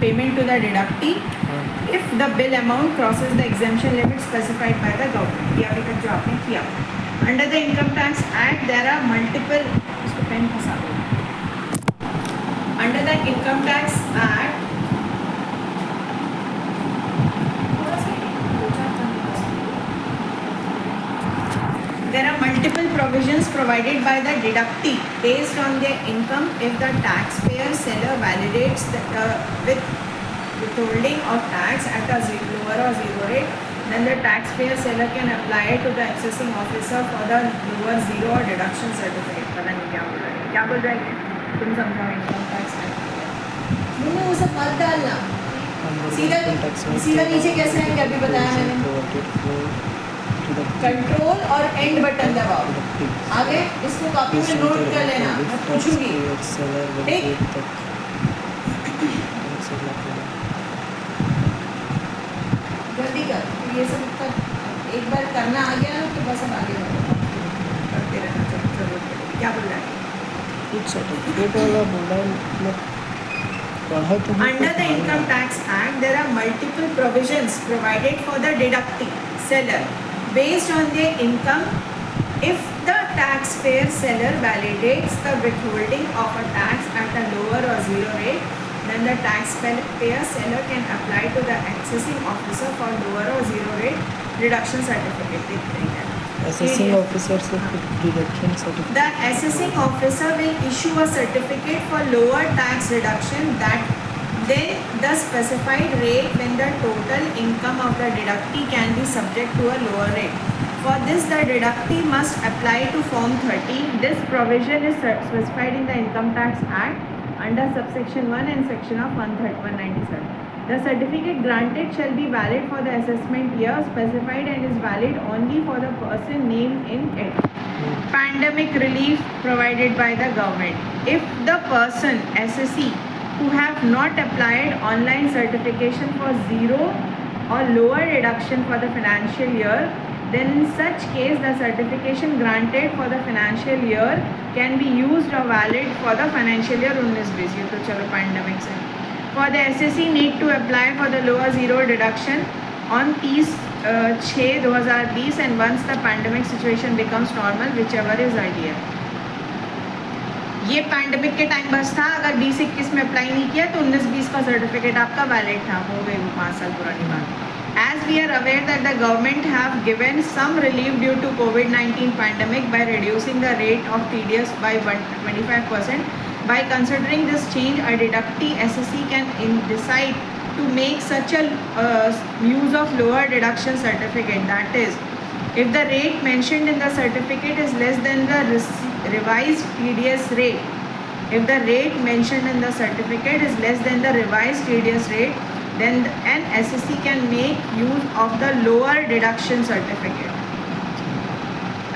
payment to the deductee if the bill amount crosses the exemption limit specified by the government. ये अभी तक जो आपने किया. Under the Income Tax Act, there are multiple. इसको pen फंसा दो. Under the Income Tax Act, there are multiple provisions provided by the deductee based on their income if the taxpayer seller validates with withholding of tax at a lower or zero rate, then the taxpayer seller can apply it to the assessing officer for the lower zero or deduction certificate. पता नहीं क्या बोल रहा है, क्या बोल रहा है, तुम समझाओ. इनकम टैक्स मुझे वो सब मत डालना. सीधा नीचे कैसे आएंगे अभी बताया मैंने. कंट्रोल और एंड बटन दबाओ. आगे इसको कॉपी में नोट कर लेना, मैं पूछूंगी. ठीक, जल्दी कर. ये सब एक बार करना आ गया ना तो बस अब आगे बढ़ो, करते रहना जरूरत पड़ेगी. क्या बोल रहा है? कुछ सर्टिफिकेट वाला बोला मतलब पढ़ा तो. Under the Income Tax Act, there are multiple provisions provided for the deductee seller based on their income if the taxpayer seller validates the withholding of a tax at a lower or zero rate, then the taxpayer seller can apply to the assessing officer for lower or zero rate reduction certificate. Assessing officer से deduction certificate. The assessing officer will issue a certificate for lower tax reduction that then the specified rate when the total income of the deductee can be subject to a lower rate. For this, the deductee must apply to Form 30. This provision is specified in the Income Tax Act under subsection 1 and section of 197. The certificate granted shall be valid for the assessment year specified and is valid only for the person named in it. Pandemic relief provided by the government. If the person, assessee, who have not applied online certification for zero or lower reduction for the financial year, then in such case the certification granted for the financial year can be used or valid for the financial year 19-20. ये तो चलो pandemic से. For the assessee need to apply for the lower zero deduction on 30/6/2020 and once the pandemic situation becomes normal, whichever is ideal. ये pandemic के time बस था. अगर 20-21 में अप्लाई नहीं किया तो 19-20 का सर्टिफिकेट आपका वैलिड था. हो गई वो 5 साल पुरानी बात. As we are aware that the government have given some relief due to COVID-19 pandemic by reducing the rate of TDS by 25%. By considering this change, a deductee assessee can decide to make such a use of lower deduction certificate. That is, if the rate mentioned in the certificate is less than the revised TDS rate, if the rate mentioned in the certificate is less than the revised TDS rate, then an assessee can make use of the lower deduction certificate.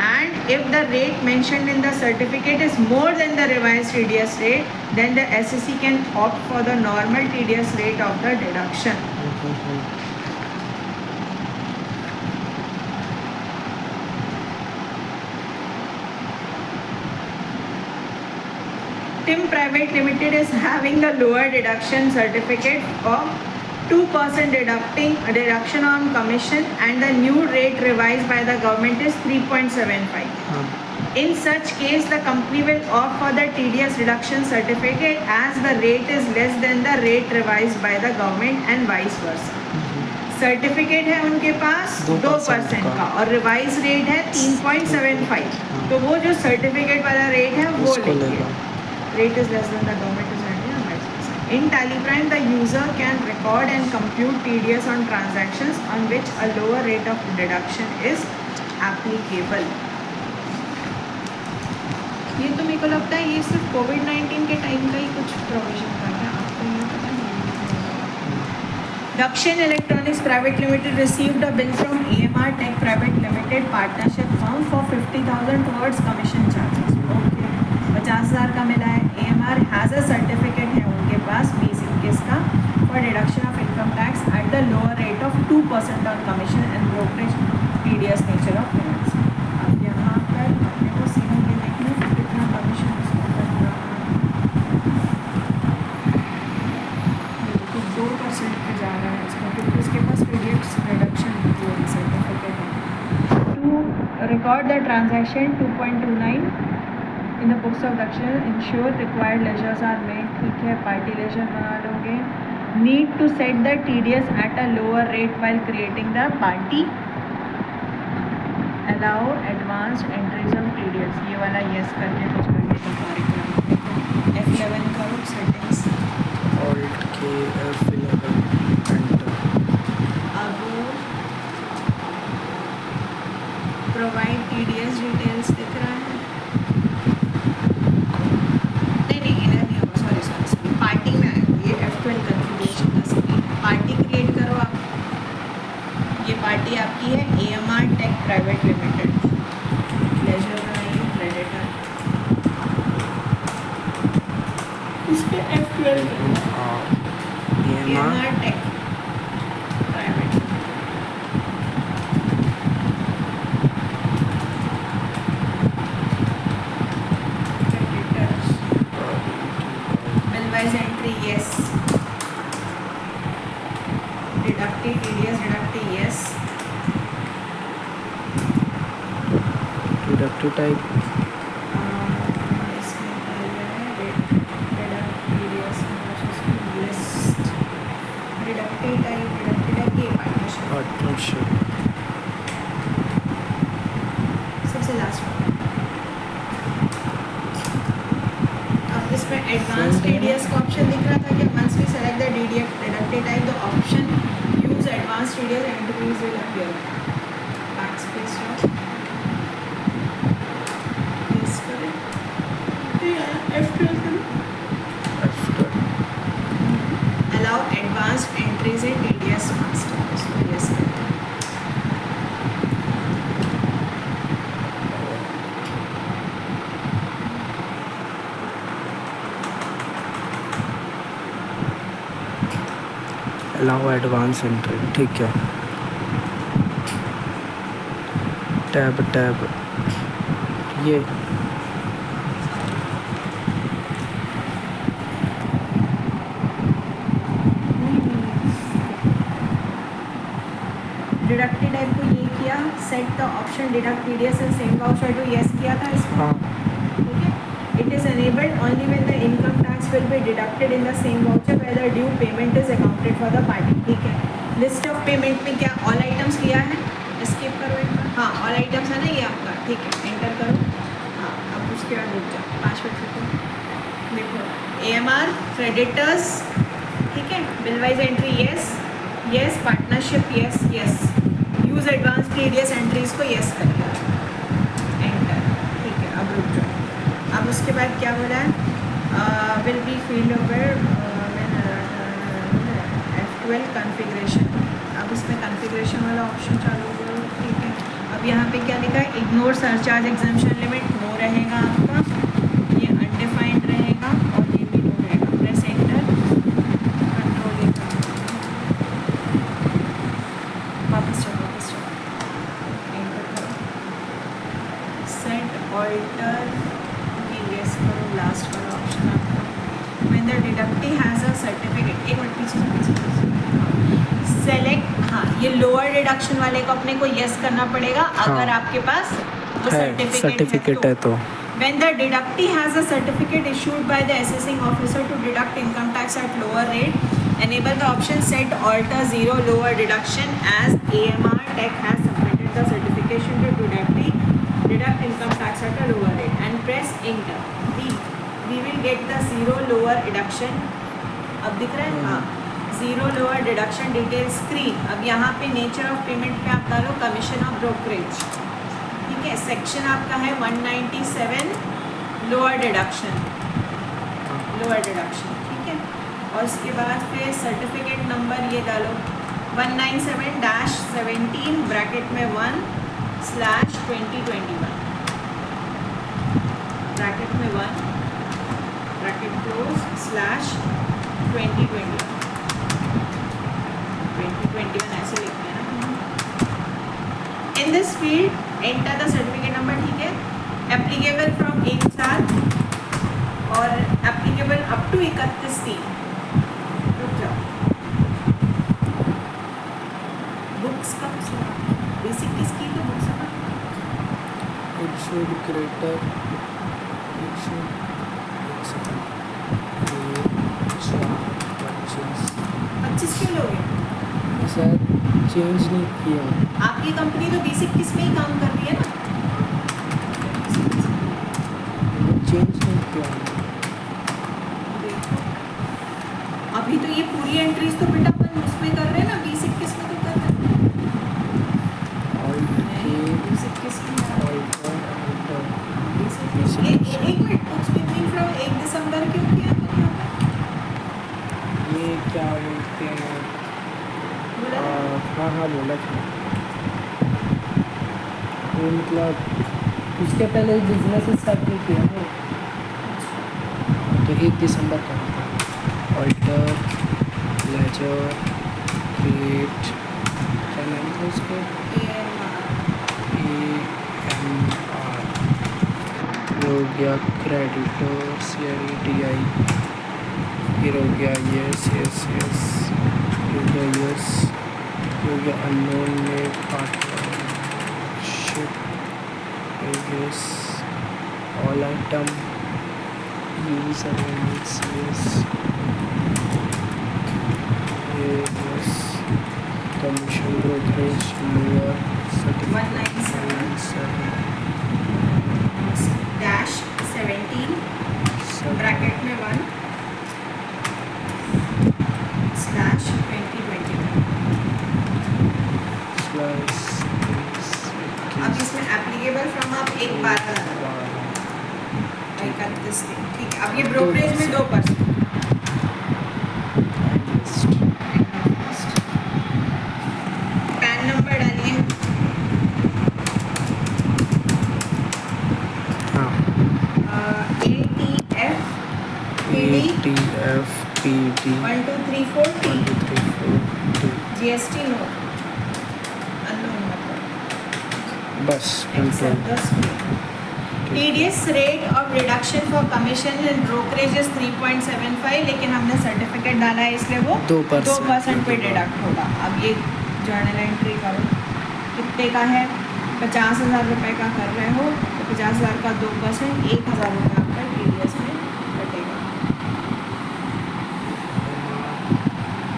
And if the rate mentioned in the certificate is more than the revised TDS rate, then the assessee can opt for the normal TDS rate of the deduction. TIM Private Limited is having a lower deduction certificate of 2% deduction on commission, and the new rate revised by the government is 3.75. In such case, the company will opt for the TDS reduction certificate as the rate is less than the rate revised by the government and vice versa. Certificate है उनके पास 2% का और revise rate है 3.75. तो वो जो certificate वाला rate है वो लेंगे. Rate is less than the government is running and vice versa. In TallyPrime, the user can record and compute TDS on transactions on which a lower rate of deduction is applicable. ये तो मेरे को लगता है ये सिर्फ कोविड-19 के time का ही कुछ प्रोविजन था. क्या आपको ये पता नहीं? Dakshin Electronics Private Limited received a bill from AMR Tech Private Limited partnership firm for 50,000 towards commission charges. Okay. 50,000 का मिला है. AMR has a certificate है उनके पास 2021 का for deduction of income tax at the lower rate of 2% on commission and brokerage TDS nature of payments. अब यहाँ पर अपने को सीधे ये देखना कितना कमीशन उसको कर रहा है. सेट पे जा रहा है इसका, क्योंकि उसके पास टीडीएस रिडक्शन सर्टिफिकेट है। To record the transaction 2.29 in the books of Dakshin, ensure required ledgers are made, ठीक है, पार्टी लेजर बना लोगे। Need to set the TDS at a lower rate while creating the party, allow advanced entries of TDS, ये वाला yes करके कुछ करके तो कार्यक्रम F11 करो सेटिंग्स। ऑल्ट के F11 एंटर। अब प्रोवाइड टीडीएस डिटेल्स दिख रहा है, नहीं इधर नहीं होगा, सॉरी पार्टी में आएगा ये। F12 कन्फिग्रेशन का स्क्रीन, पार्टी क्रिएट करो आप। ये पार्टी आपकी है AMR tech private limited, ledger बनाइए क्रेडिटर, इस पे F12 AMR tech private creditors, bill wise entry yes, deductive TDS deductive yes, deductive type इसमें लिस्ट, डिडक्टिव टाइप ये पार्टनरशिप पार्टनरशिप। सबसे लास्ट में। अब इसमें एडवांस टीडीएस का ऑप्शन दिख रहा था कि once we select the deductive type the option use advance TDS entries will appear. Backspace allow advanced entries in TDS master, इसको यस करते हैं। अलाउ एडवांस एंट्री, ठीक है। टैब ये डिडक्टिव टाइप को ये किया, set the option deduct TDS in same voucher to yes किया था इसको, हाँ ठीक है। It is enabled only when the income tax will be deducted in the same voucher where the due payment is accounted for the party, ठीक है। List of payment में क्या ऑल आइटम्स लिया है, स्किप करो एक बार, हाँ ऑल आइटम्स है ना ये आपका, ठीक है, एंटर करो। हाँ अब उसके बाद रुक जाओ 5 मिनट तक, देखो AMR क्रेडिटर्स, ठीक है, bill wise entry yes yes, partnership yes yes, use advance TDS entries को यस करिए, एंटर, ठीक है। अब रुक जाओ, अब उसके बाद क्या बोला है, will be field over F12 configuration. अब इसमें कॉन्फ़िगरेशन वाला ऑप्शन चालू करो, ठीक है। अब यहाँ पे क्या लिखा है, ignore surcharge exemption limit, no रहेगा आपका, ये अनडिफाइंड रहेगा और ये भी नो रहेगा। प्रेस एंटर, कंट्रोल ये वापस चलो एंटर करो, सेट ऑल्टर यस करो, लास्ट वाला ऑप्शन आपका। When the deductive has a certificate, एक मिनट पीछे सेलेक्ट, हाँ ये लोअर डिडक्शन वाले को अपने को यस करना पड़ेगा अगर आपके पास वो सर्टिफिकेट है तो। When the deductee has a certificate issued by the assessing officer to deduct income tax at lower rate, enable the option set alter 0 lower deduction as AMR Tech has submitted the certification to deduct income tax at a lower rate and press enter. We will get the 0 lower deduction. अब दिख रहा है, हाँ 0 lower deduction detail screen। अब यहाँ पे nature of payment पे आप डालो कमीशन ऑफ ब्रोकरेज, ठीक है। सेक्शन आपका है 197 लोअर डिडक्शन, ठीक है। और उसके बाद फिर सर्टिफिकेट नंबर ये डालो 197-17 ब्रैकेट में 1/2021, ब्रैकेट में 1 ब्रैकेट क्लोज /2021 ऐसे लिखते हैं ना। In this field enter the certificate number, ठीक है। एप्लीकेबल फ्रॉम 1/4 और एप्लीकेबल अप टू 31/3, रुक जाओ should greater it should एक सेकंड ये 4 25 क्यों लोगे? सर चेंज नहीं किया आपकी कंपनी तो 20-21 में ही काम कर रही है ना? चेंज नहीं किया देखो, अभी तो ये पूरी एंट्रीज तो बेटा अपन उसमें कर रहे हैं ना, 20-21 में तो कर रहे हैं। ऑल नहीं, 20-21 में ऑल ये एक मिनट, स्विचिंग फ्रॉम 1 दिसंबर क्यों किया मैंने यहाँ पे? ये क्या बोलते हैं बोला ना? हाँ बोला था वो मतलब उसके पहले बिजनेस स्टार्ट नहीं किया ना तो 1 दिसंबर का था ऑल्टर लेजर क्रिएट क्या नाम था उसके AMR हो गया क्रेडिटर CREDI फिर हो गया यस हो गया यस हो गया अननोन में partnership yes all item use arrange yes yes commission brokerage lower 197-17 bracket में 1/2021। अब इसमें एप्लीकेबल फ्रॉम आप 1/12 लगाओ, 31 दिन, ठीक है। अब ये ब्रोकरेज में 2%। पैन नंबर डालिए। ATF PD 1234 1234 GST note unknown मतलब बस control TDS rate of reduction for commission and brokerage is 3.75, लेकिन हमने सर्टिफिकेट डाला है इसलिए वो 2% पे डिडक्ट होगा। अब ये जर्नल एंट्री करो, कितने का है? 50,000 रुपये का कर रहे हो तो 50,000 का 2% 1,000 रुपये आपका TDS में कटेगा।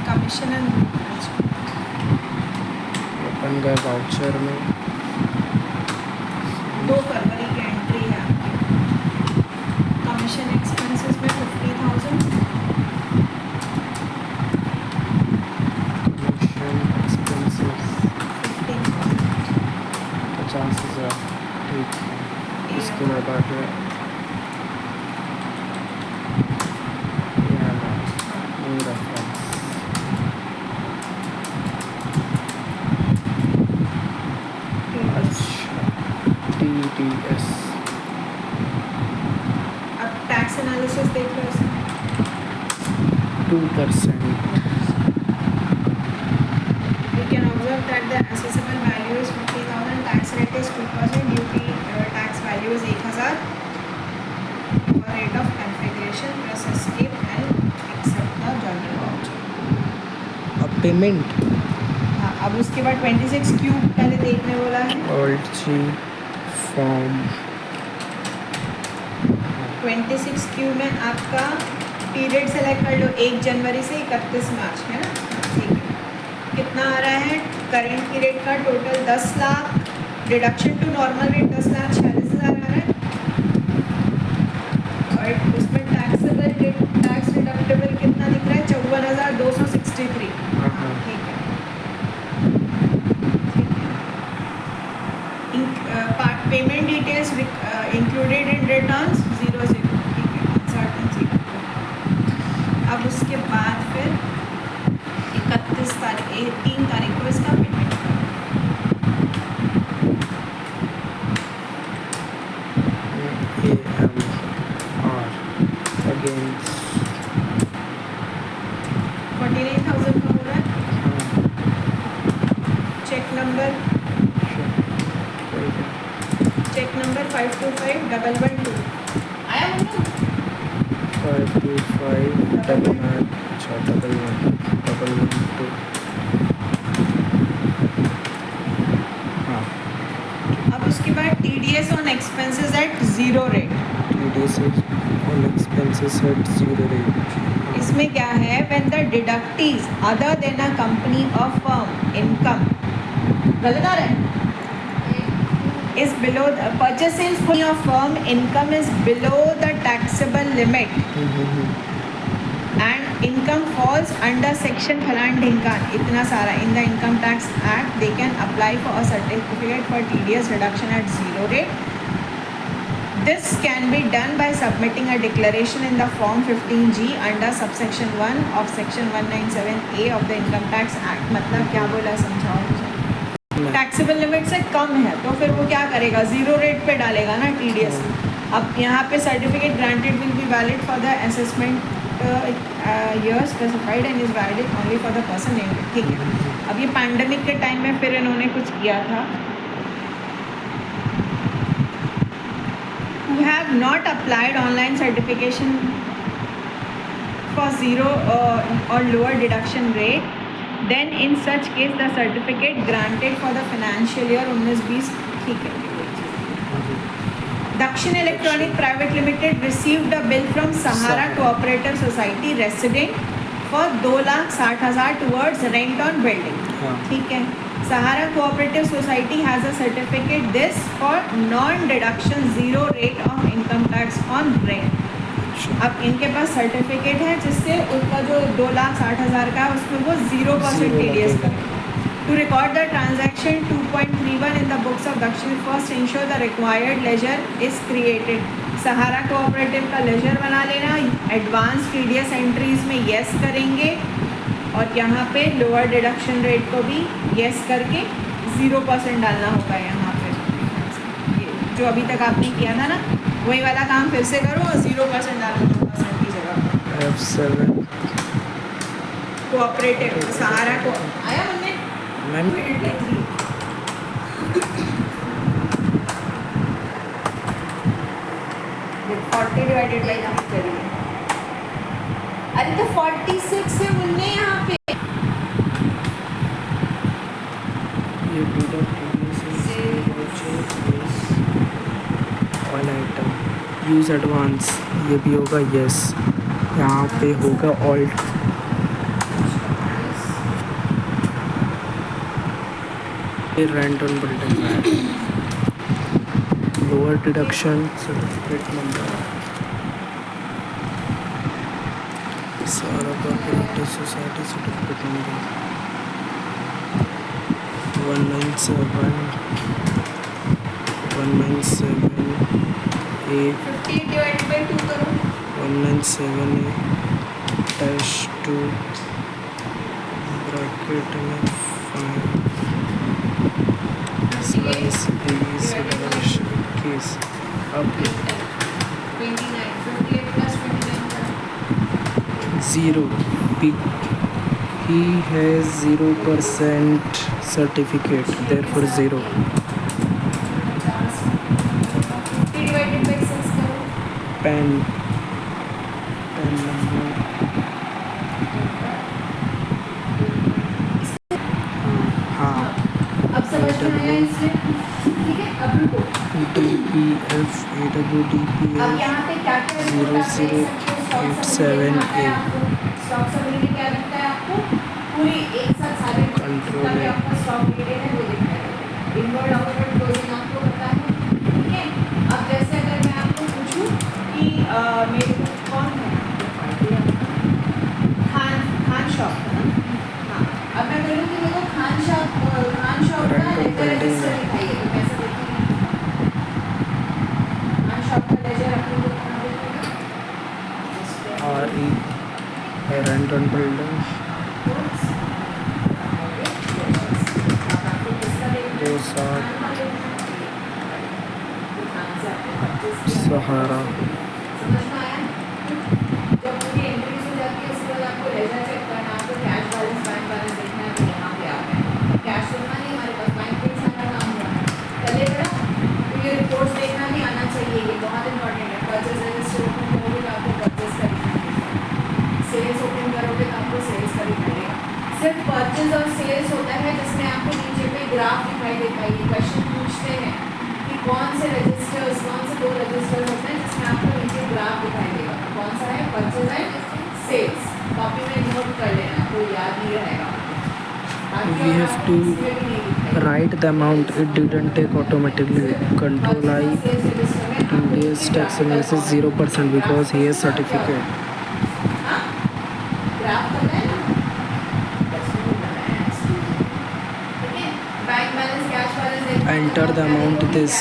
कमीशन एंड ब्रोकरेज अपन गए वाउचर में 2 फरवरी की एंट्री है आपकी। कमीशन एक्सपेंसेस में 50,000, कमीशन एक्सपेंसेस 15,000। 50,000 ठीक है इसके बाद आगे न्यू रेफरेंस अच्छा TDS अब टैक्स एनालिसिस देख लो इसमें। 2% You can observe that the assessable value is 50,000, tax rate is 2%, duty tax value is 1,000, for rate of configuration press escape and accept the journal voucher। अब payment हाँ, अब उसके बाद 26 Q पहले देखने बोला है। ऑल्ट जी फॉर्म 26 क्यू में आपका पीरियड सेलेक्ट कर लो, 1 जनवरी से 31 मार्च, है ना? ठीक है। कितना आ रहा है? करंट पीरियड का total 10 lakh, deduction to normal rate 10,46,000 आ रहा है, और उसमें टैक्सेबल टैक्स डिडक्टेबल कितना दिख रहा है? 54,263। हाँ, ठीक है, ठीक है। Part payment details included in returns 00, ठीक है, अनसर्टेन 0। अब उसके बाद फिर 3 तारीख को इसका पेमेंट करो। AMR अगेंस्ट 49,000 का हो रहा है। चेक नंबर 525112 आया मुन्ना? 525 अच्छा 1112 हाँ अब उसके बाद TDS on expenses at zero rate. TDS all expenses at 0 rate. इसमें क्या है, when the deductees other than a company or firm income, गलत आ रहा है, is below the purchase sales for your firm income is below the taxable limit and income falls under section फलान ढिंकान इतना सारा in the income tax act, they can apply for a certificate for TDS reduction at zero rate. This can be done by submitting a declaration in the form 15G under subsection 1 of section 197A of the income tax act. मतलब क्या बोला, समझाओ मुझे। Taxable limit से कम है तो फिर वो क्या करेगा, ज़ीरो रेट पे डालेगा ना TDS। अब यहाँ पे certificate granted will be valid for the assessment year specified and is valid only for the person named. ठीक है, अब ये पैंडमिक के टाइम में फिर इन्होंने कुछ किया था, who have not applied online certification for zero or lower deduction rate, then in such case the certificate granted for the financial year 19-20, ठीक है। Dakshin Electronic Private Limited received a bill from Sahara Cooperative Society resident for 2,60,000 towards rent on building। ठीक है, Sahara Cooperative Society has a certificate this for non-deduction zero rate of income tax on rent। अब इनके पास certificate है जिससे उनका जो 2,60,000 का है उसमें वो 0% TDS करें। To record the transaction 2.31 in the books of Dakshin, first ensure the required ledger is created. Sahara cooperative का लेजर बना लेना, एडवांस TDS एंट्रीज में येस करेंगे और यहाँ पे लोअर डिडक्शन रेट को भी येस करके 0% डालना होगा यहाँ पे। जो अभी तक आपने किया था ना वही वाला काम फिर से करो और 0% डालो 2% की जगह। F7 कोऑपरेटिव सहारा को आया हमने मैम 40 डिवाइडेड बाय 3 करिए। अरे तो 46 है मुन्ने यहाँ पे, ये ऑल आइटम यूज एडवांस, ये भी होगा यस, यहाँ पे होगा ऑल्ट। ये रेंट ऑन बिल्डिंग है, लोअर डिडक्शन सर्टिफिकेट नंबर, सारा cooperative society certificate number 197 A 50 divided by 2 करो। 197 A-2 ब्रैकेट में 5 स्लाइस B स्लैश केस। अब 29 58 plus 29 0 P he has 0% certificate therefore 0 divided by 6 करो। पेन नंबर हाँ अब समझ में आया इसमें, ठीक है। अब रुको, DPF AWDPF अब यहाँ पे क्या क्या 0087 A स्टॉक सबमिट क्या दिखता है आपको, पूरी एक साथ सारे Control जितना भी है। आपका स्टॉक लिमिटेड है वो दिखाई देगा। इनवर्ड आउटवर्ड क्लोजिंग आपको पता है, ठीक है। अब जैसे अगर मैं आपको पूछूं कि मेरे को कौन है खान शॉप है ना, हाँ, अब मैं बोलूँ कि मेरे को खान शॉप का लेजर रजिस्टर दिखाइए, तो कैसे देखिए खान शॉप का लेजर आपको कहाँ देखिएगा, RE रेंट ऑन बिल्डिंग 260 सहारा समझ में आया। जब पूरी एंट्रीज हो जाती है उसके बाद आपको लेजर चेक करना, आपको कैश बैलेंस बैंक बैलेंस देखना है, तो यहाँ पे आ गए। कैश होना नहीं, हमारे पास बैंक पे सारा काम हुआ है चलेगा। तो ये रिपोर्ट्स देखना भी आना चाहिए, ये बहुत इंपॉर्टेंट है। परचेज रजिस्टर ओपन करोगे तो आपको परचेज का दिखाएगा, सेल्स ओपन करोगे तो आपको सेल्स का दिखाएगा। सिर्फ परचेज और सेल्स होता है जिसमें आपको नीचे पे ग्राफ दिखाई देता है। ये क्वेश्चन पूछते हैं कि कौन से रजिस्टर्स, कौन से 2 रजिस्टर्स होते हैं जिसमें आपको नीचे ग्राफ दिखाई देगा? कौन सा है? Purchase and sales. कॉपी में नोट कर लेना, कोई याद नहीं रहेगा। We have to write the amount. It didn't take automatically. Control I. TDS tax analysis 0% because he has certificate. Graph पता है ना? Bank balance, cash balance, Enter the amount. This.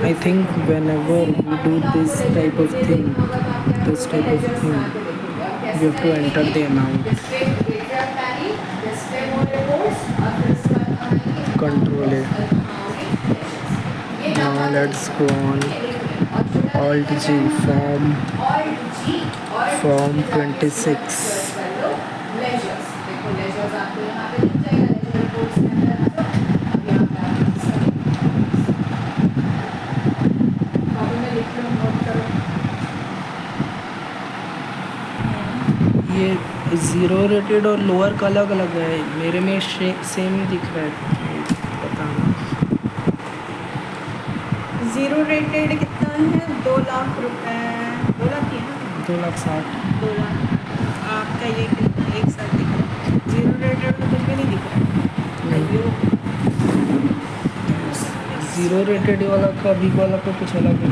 I think whenever we do this type of thing, we have to enter the amount. Control A. Now let's go on. Alt G. Form 26. ये zero rated और lower का अलग अलग है, मेरे में same ही दिख रहा है, पता नहीं। 0 रेटेड कितना है? 2 लाख रुपए। 2 लाख ही है ना? 2,60,000। 2 लाख। आपका ये एक साथ दिख रहा है। 0 रेटेड में कुछ भी नहीं दिख रहा है। ज़ीरो रेटेड वाला का बिग वाला का कुछ अलग है।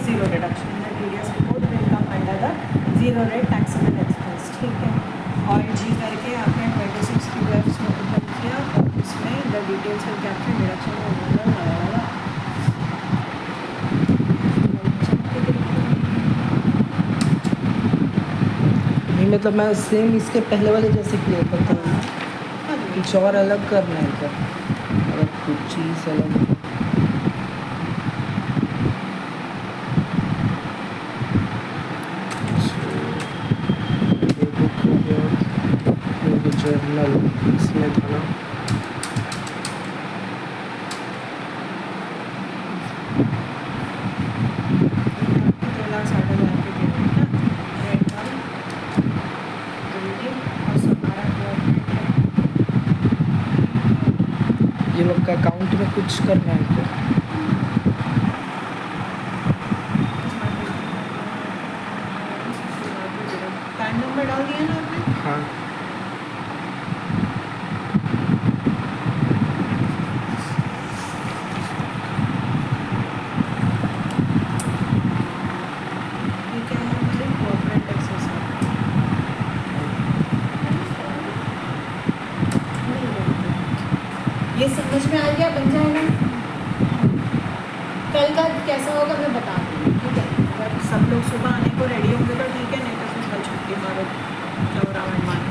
जीरो रिडक्शन है, TDS report will come under the zero rate taxable expense. ठीक है, और जी करके आपने 26 QFs में ओपन किया और उसमें the details will capture deduction नहीं मतलब मैं सेम इसके पहले वाले जैसे किया करता हूँ, कुछ और अलग करना है क्या? अगर कुछ चीज़ अलग जर्नल इसमें था ना, ये लोग का अकाउंट में कुछ करना है क्या? पैन नंबर डाल दिया ना आपने? हाँ ये समझ में आ गया, बन जाएगा। कल का कैसा होगा मैं बता दूँगी, ठीक है? अगर सब लोग सुबह आने को रेडी होंगे तो ठीक है, नहीं तो फिर कल छुट्टी मारो, चौरावन मारो।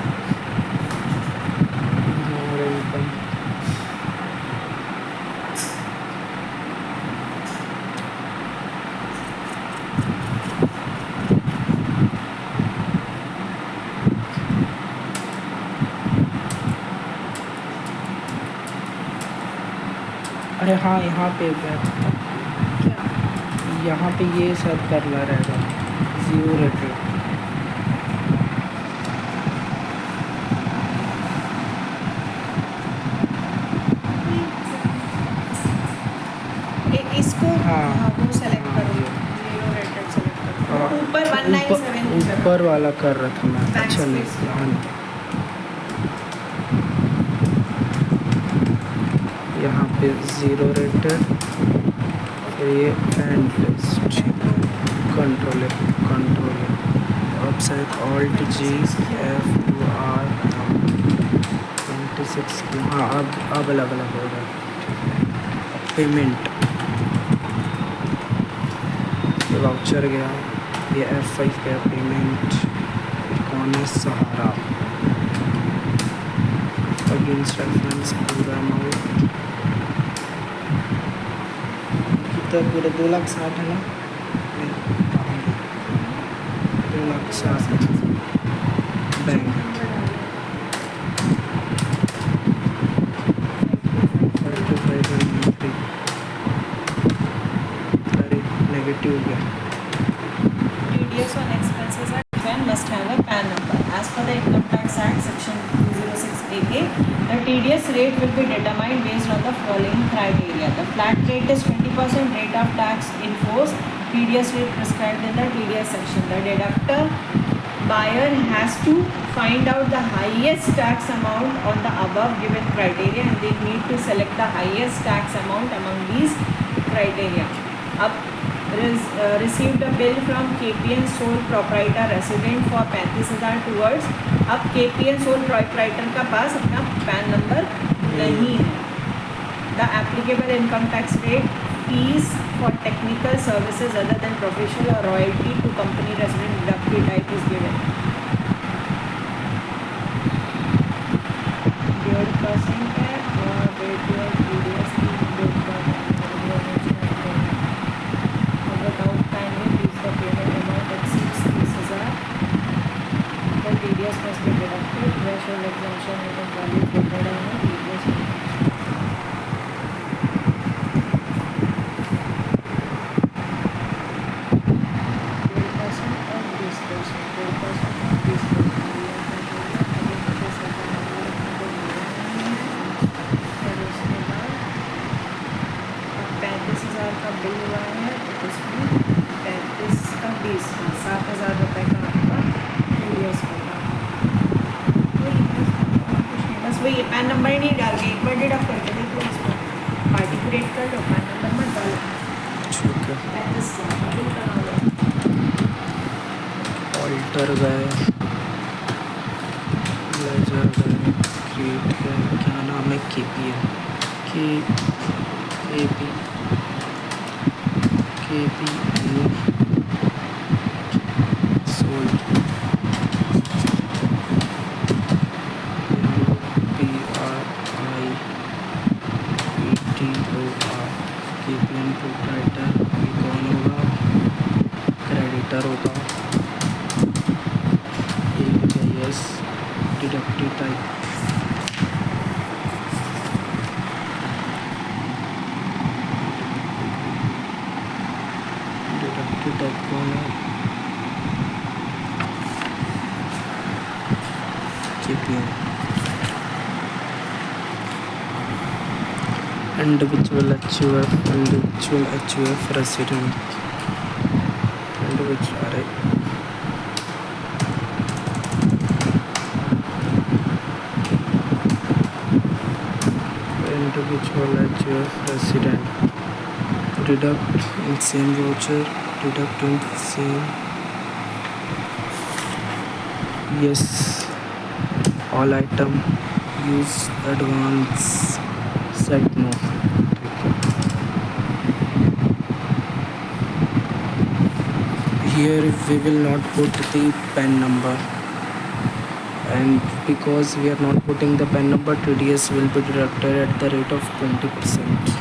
अरे हाँ, यहाँ पे यहाँ पे ये शायद करना रहेगा ज़ीरो रेटेड। इसको हाँ वो सेलेक्ट करो, जीरो रेटेड सेलेक्ट करो, ऊपर 197 ऊपर वाला कर रहा था मैं। अच्छा नहीं, हाँ यहाँ पे ज़ीरो रेटेड, फिर ये and list, control website alt G F2R 26। हाँ अब अलग अलग होगा। पेमेंट वाउचर गया, ये F5 का पेमेंट, कौन है? सहारा अगेंस्ट रेफरेंस पूरा अमाउंट कितना? पूरा 2,60,000 है ना? 2,60,000 बैंक 3593। अरे नेगेटिव हो गया। TDS on expenses are when must have a PAN number as per the Income Tax Act section 206 देखिए, the TDS rate will be determined based on the following criteria. The flat rate is 20% rate of tax in force, TDS rate prescribed in the TDS section. The deductor buyer has to find out the highest tax amount on the above given criteria and they need to select the highest tax amount among these criteria. Up received a bill from KPN sole proprietor resident for 35,000 towards. अब KPN sole proprietor का पास अपना pan number नहीं है. The applicable income tax rate, fees for technical services other than professional or royalty to company resident deductive type is given. 1.5% है और rate your TDS की 2%. Without time if the payment amount exceeds 30,000, the TDS must be deducted. Threshold exemption is valid for TDS. का bill हुआ है तो उसमें 35 का 20 का 7,000 रुपये का आपका TDS होगा. बस वही पैन नंबर ही नहीं डाल के एक बार डिडक्ट करके देखो इसको पार्टी क्रिएट कर लो. पैन नंबर मत डालो. ठीक है. 35,000 बिल करा लो. ऑल्टर गए, लेजर गए, क्रिएट गए, क्या नाम है, KPN sold PRIETOR. KPN proprietor कौन होगा, क्रेडिटर होगा. यस, डिडक्टिव टाइप कौन है, KPN. Individual HUF resident. Individual HUF resident. Deduct in same voucher. Deduct in same. Yes. All item use advance. Set no. Here we will not put the PAN number, and because we are not putting the PAN number, TDS will be deducted at the rate of 20%.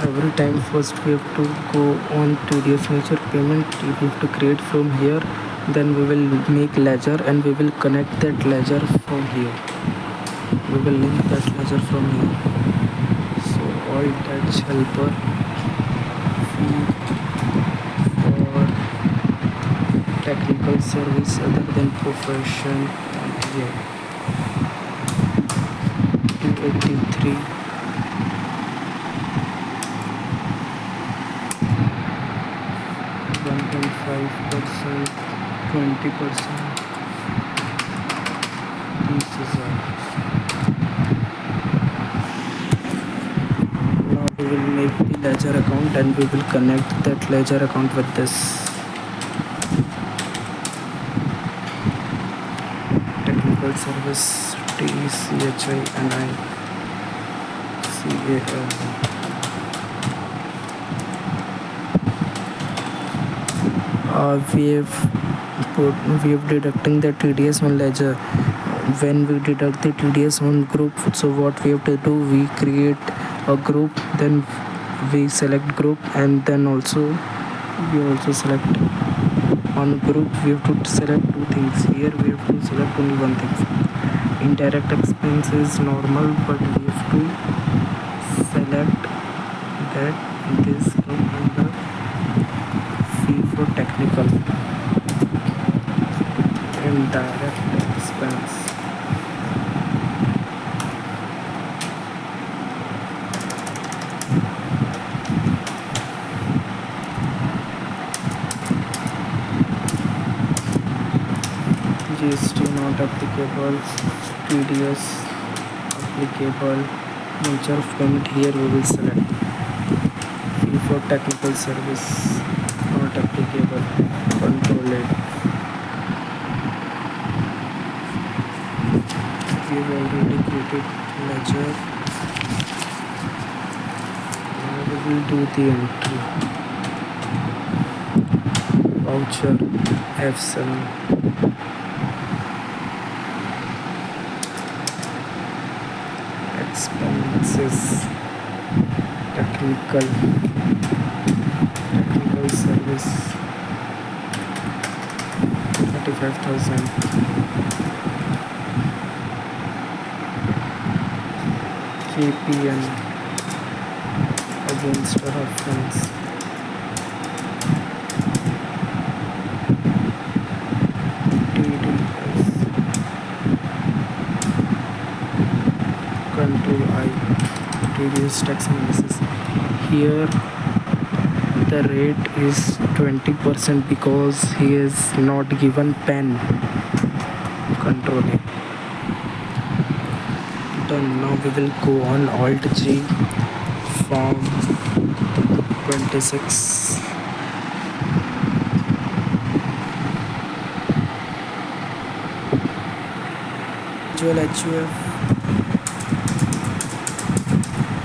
Every time first we have to go on TDS nature payment. We have to create from here, then we will make ledger and we will connect that ledger from here. We will link that ledger from here. So all tax helper fee for technical service other than profession and here 283. 1.5%, 20%. This is all. Now we will make the ledger account and we will connect that ledger account with this. Technical service TCHINI CAL. We have deducting the TDS on ledger. When we deduct the TDS on group, so what we have to do, we create a group, then we select group, and then also we also select on group. We have to select two things. Here we have to select only one thing. indirect expense is normal, but we have to select that this come under fee for technical indirect expense. GST not applicable, TDS applicable, nature of payment here we will select. Fee for technical service not applicable, control it. We have already created ledger. Now we will do the entry. Voucher F7. Expenses technical service 35,000. KPN against a reference TDS control I TDS tax analysis. Here the rate is 20% because he is not given pen. Control A. Done. Now we will go on Alt G, form 26. Visual HUF.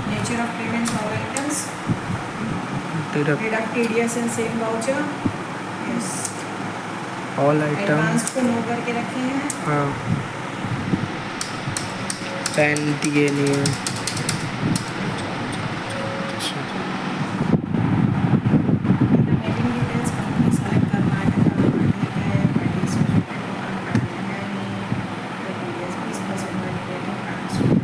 Nature of payments, all items. Deduct Deduct TDS and same voucher. Yes. all items. Advance को no करके रखे हैं. हाँ pen दिए नहीं है. Payment details company select Karnataka ठीक है. TDS है नहीं. TDS 20% validity transfer.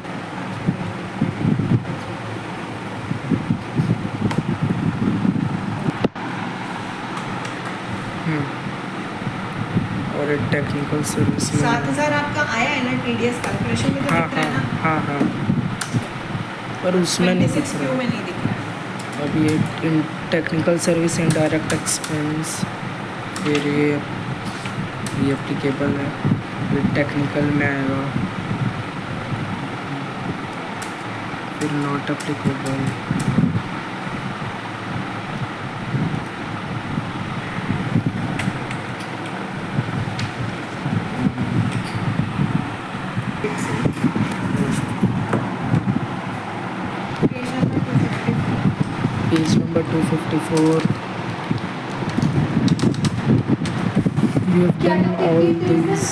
और एक टेक्निकल सर्विस में 7,000 आपका आया है ना TDS कैलकुलेशन में तो हाँ दिख रहा है ना. हाँ पर उसमें नहीं दिख 26 क्यू रहा. में नहीं दिख रहा है. अब ये टेक्निकल सर्विस इनडायरेक्ट एक्सपेंस फिर ये एप्लीकेबल है. फिर टेक्निकल में आएगा. फिर not applicable. Page number 254. We have done all these